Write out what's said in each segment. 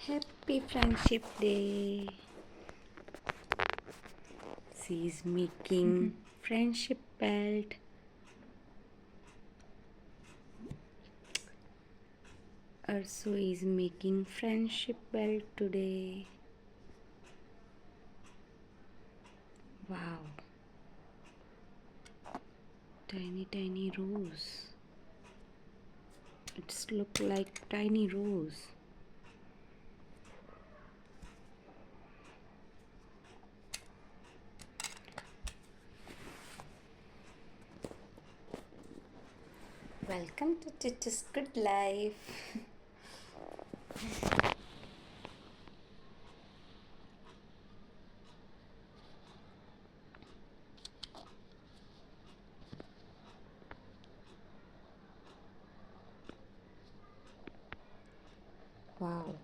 Happy Friendship Day. She's making friendship belt. Arso is making friendship belt today. Wow. Tiny rose. It's look like tiny rose. Welcome to Chichu's Good Life. Wow.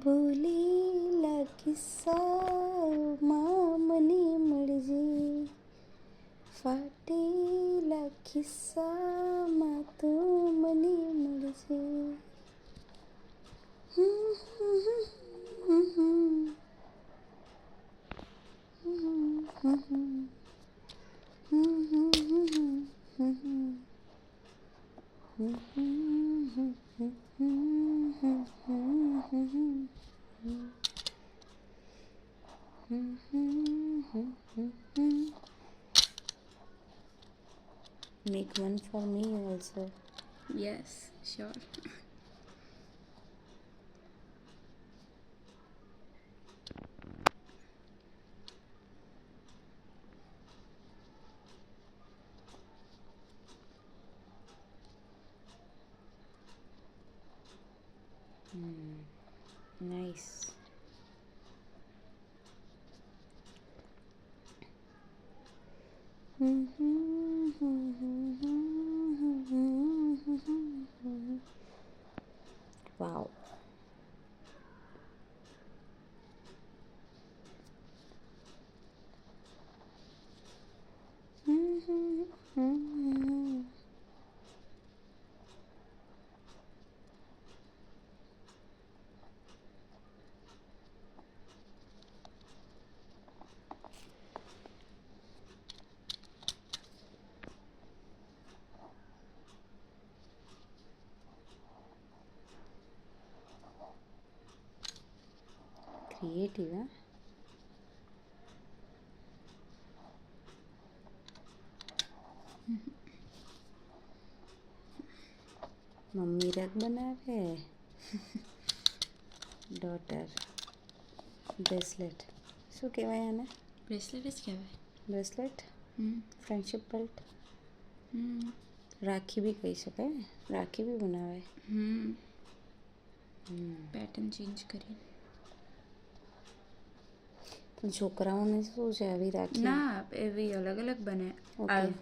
બોલેલા કિસ્સામાં મને મળજે, ફાટેલા ખિસ્સામાં તો મને મળજે. Make one for me also. Yes, sure. Nice. Wow. Creative, huh? Mummy rug બનાવે. Daughter bracelet. શું કહેવાય આને? Bracelet જ કહેવાય. બ્રેસલેટ, ફ્રેન્ડશિપ બેલ્ટ, હમ રાખી બી કહી શકાય ને, રાખી બી બનાવાય. પેટર્ન ચેન્જ કરી. પણ છોકરાઓને શું છે આવી રાખી? ના, એવી અલગ અલગ બને. ઓકે.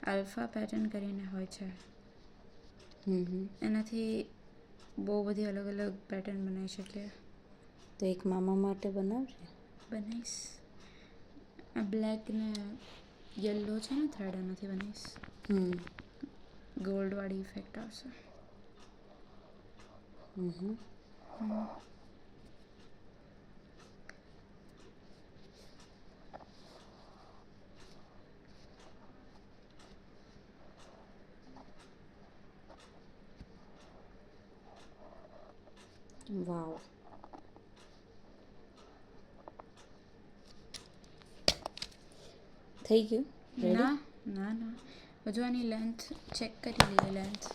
આલ્ફા પેટર્ન કરીને હોય છે. હમ. એનાથી બહુ બધી અલગ અલગ પેટર્ન બનાવી શકીએ. તો એક મામા માટે બનાવજે. બનાવીશ. આ બ્લેક ને યલો છે ને થ્રેડ, એનાથી બનાવીશ. ગોલ્ડવાળી ઇફેક્ટ આવશે. વાવ. થઈ ગયું? ના ના ના, હજુ આની લેન્થ ચેક કરી લઈએ. લેન્થ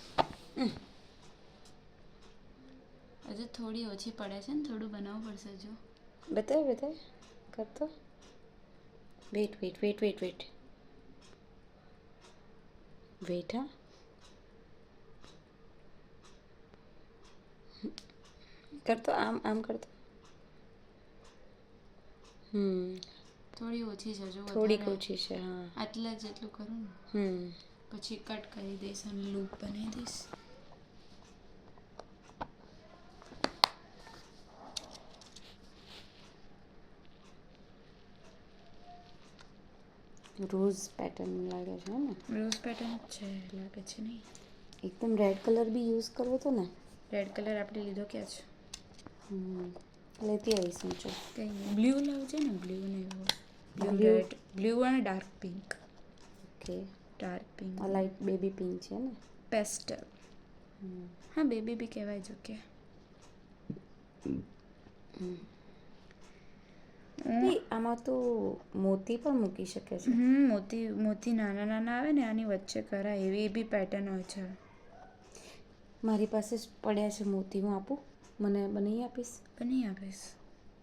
હજુ થોડી ઓછી પડે છે ને, થોડું બનાવવું પડશે હજુ. બતાય કરતો. વેટ હા. કરતો આમ કરતો. થોડી ઓછી છે હજુ. થોડીક ઓછી છે, હા. આટલા જેટલું કરું ને, પછી કટ કરી દઈશ અને લૂપ બનાવી દઈશ. રોઝ પેટર્ન લાગે છે ને. રોઝ પેટર્ન છે લાગે છે નહીં. એકદમ રેડ કલર બી યુઝ કરવો તો ને. રેડ કલર આપણે લીધો ક્યાં છે? લેતી આવીશું ચલ. કંઈ નહીં, બ્લુ લાવજે ને, બ્લુ ને એવો બ્લુ Blue. રેડ, બ્લુ અને dark pink. Okay dark pink, આ લાઇટ બેબી પિંક છે ને. પેસ્ટલ. હા બેબી બી કહેવાય જો કે. આમાં તો મોતી પણ મૂકી શકે છે. મોતી મોતી નાના નાના આવે ને આની વચ્ચે કરાય એવી બી પેટર્ન હોય છે. મારી પાસે જ પડ્યા છે મોતી, હું આપું? મને બનાવી આપીશ? બનાવી આપીશ,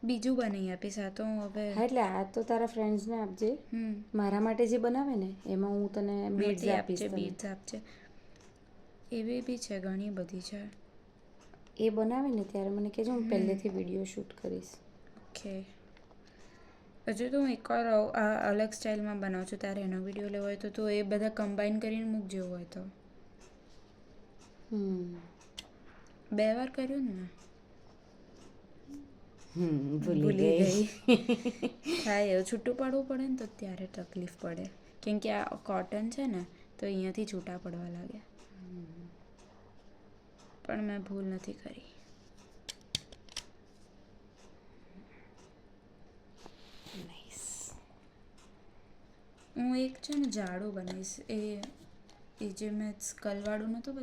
બીજું બનાવી આપીશ. આ તો હું હવે હા એટલે આ તો તારા ફ્રેન્ડ્સને આપજે. મારા માટે જે બનાવે ને એમાં હું તને બીડ્સ આપીશ. બીડ્સ આપજે. એવી બી છે, ઘણી બધી છે. એ બનાવે ને ત્યારે મને કહેજો, હું પહેલેથી વિડીયો શૂટ કરીશ. ઓકે. હજુ તો હું એકવાર આ અલગ સ્ટાઇલમાં બનાવું છું, તારે એનો વિડીયો લેવો હોય તો એ બધા કમ્બાઈન કરીને મૂકજો હોય તો. 2 વાર કર્યું ને. ભૂલી ગઈ. થાય એવું છૂટું પાડવું પડે ને તો ત્યારે તકલીફ પડે, કેમ કે આ કોટન છે ને તો અહીંયાથી છૂટા પડવા લાગે. પણ મેં ભૂલ નથી કરી. હું એક છે ને જાડું બનાવીશ, એ જે મેં સ્કલવાળું નહોતું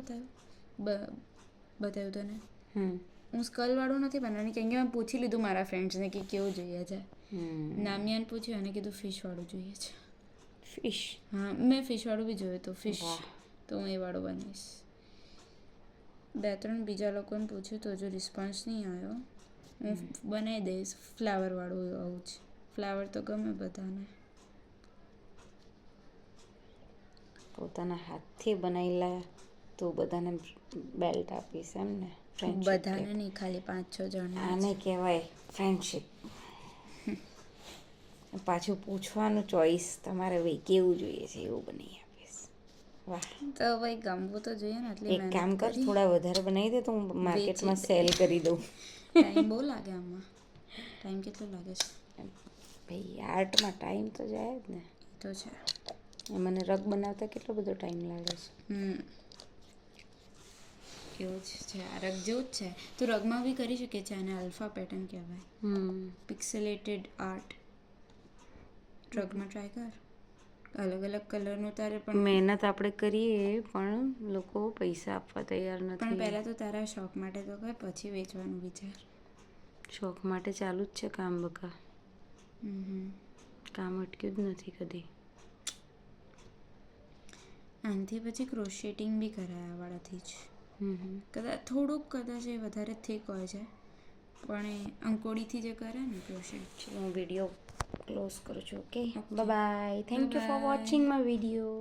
બતાવ્યું તને. હું સ્કલવાળું નથી બનાવવાની, કેમ કે મેં પૂછી લીધું મારા ફ્રેન્ડ્સને કે કેવું જોઈએ છે. નામિયાને પૂછ્યું અને કીધું ફિશવાળું જોઈએ છે. ફિશ? હા મેં ફિશવાળું બી જોયું હતું, ફિશ. તો હું એ વાળું બનાવીશ. 2-3 બીજા લોકોને પૂછ્યું તો હજુ રિસ્પોન્સ નહીં આવ્યો. હું બનાવી દઈશ ફ્લાવરવાળું. આવું જ ફ્લાવર તો ગમે બધાને. પોતાના હાથથી બનાવેલા તો બધાને બેલ્ટ આપીશ એમ ને? બધાને નહીં, ખાલી 5-6 જણ. આને કહેવાય ફ્રેન્ડશિપ. પાછું પૂછવાનું ચોઈસ તમારે ભાઈ કેવું જોઈએ છે એવું બનાવી આપીશ. વાહ. તો ભાઈ ગમવું તો જોઈએ ને. એટલે એક કામ કર, થોડા વધારે બનાવી દે તો હું માર્કેટમાં સેલ કરી દઉં. ટાઈમ બહુ લાગે આમાં. ટાઈમ કેટલો લાગે છે? ભાઈ આર્ટમાં ટાઈમ તો જાય જ ને. એ તો છે. મને રગ બનાવતા કેટલો બધો ટાઈમ લાગે છે. એવું જ છે, આ રગ જેવું જ છે. તો રગમાં બી કરી શકે છે, આને અલ્ફા પેટર્ન કહેવાય. પિક્સેલેટેડ આર્ટ. રગમાં ટ્રાય કર. અલગ અલગ કલરનું તારે પણ મહેનત આપણે કરીએ પણ લોકો પૈસા આપવા તૈયાર નથી. પણ પહેલાં તો તારા શોખ માટે તો કર, પછી વેચવાનું વિચાર. શોખ માટે ચાલુ જ છે કામ બકા. કામ અટક્યું જ નથી કદી. આનાથી પછી ક્રોશેટિંગ બી કરાય આ વાળાથી જ. કદાચ એ વધારે થીક હોય છે, પણ એ અંકોડીથી જે કરે ને ક્રોશેટ. હું વિડીયો ક્લોઝ કરું છું. Okay bye. Thank you for watching my video.